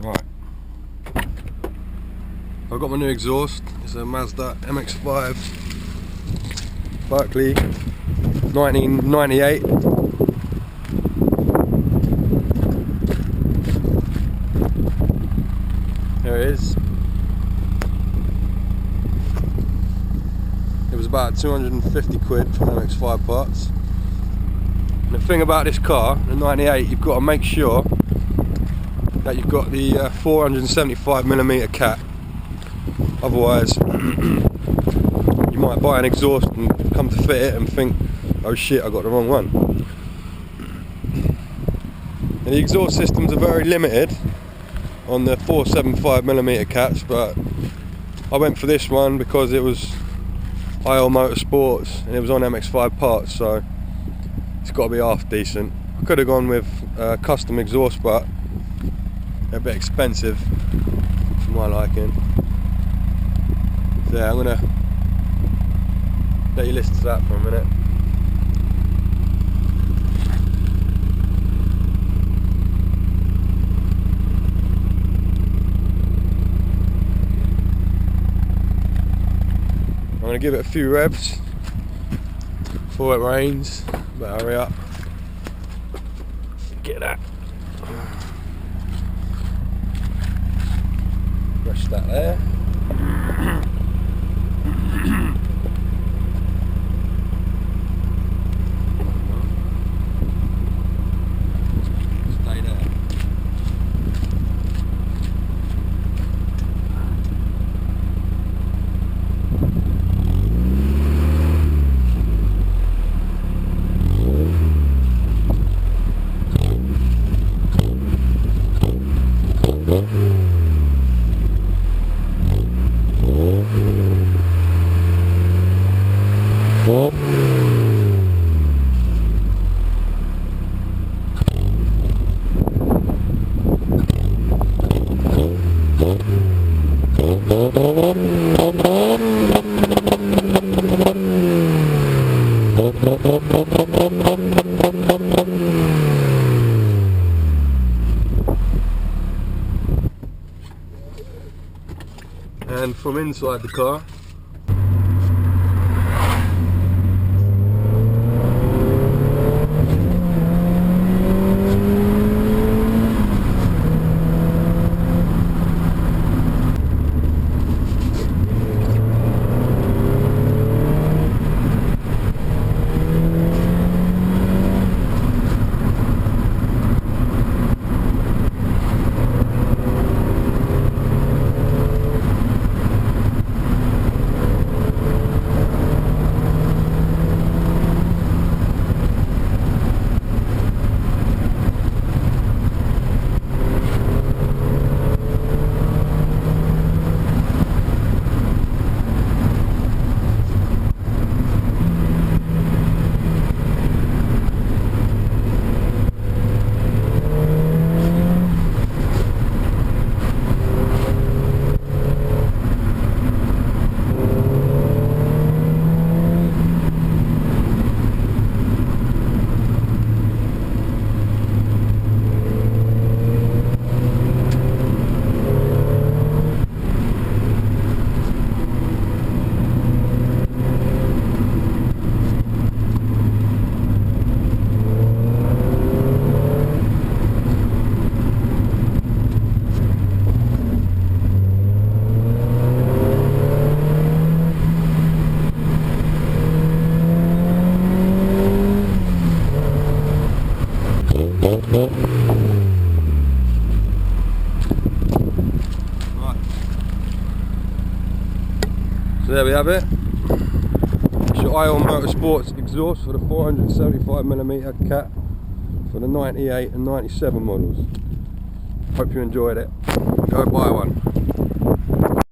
Right, I've got my new exhaust. It's a Mazda MX5 Berkeley 1998. There it is. It was about 250 quid for MX5 parts. And the thing about this car, the 98, you've got to make sure that you've got the 475mm cat. Otherwise, you might buy an exhaust and come to fit it and think, oh shit, I got the wrong one. And the exhaust systems are very limited on the 475mm cats, but I went for this one because it was IL Motorsports and it was on MX5 parts, so it's got to be half decent. I could have gone with custom exhaust, but they're a bit expensive for my liking. So yeah, I'm gonna let you listen to that for a minute. I'm gonna give it a few revs before it rains. Better hurry up. Get that. Brush that there. Stay there. And from inside the car, so there we have it. It's your IL Motorsports exhaust for the 475mm cat for the 98 and 97 models. Hope you enjoyed it. Go buy one.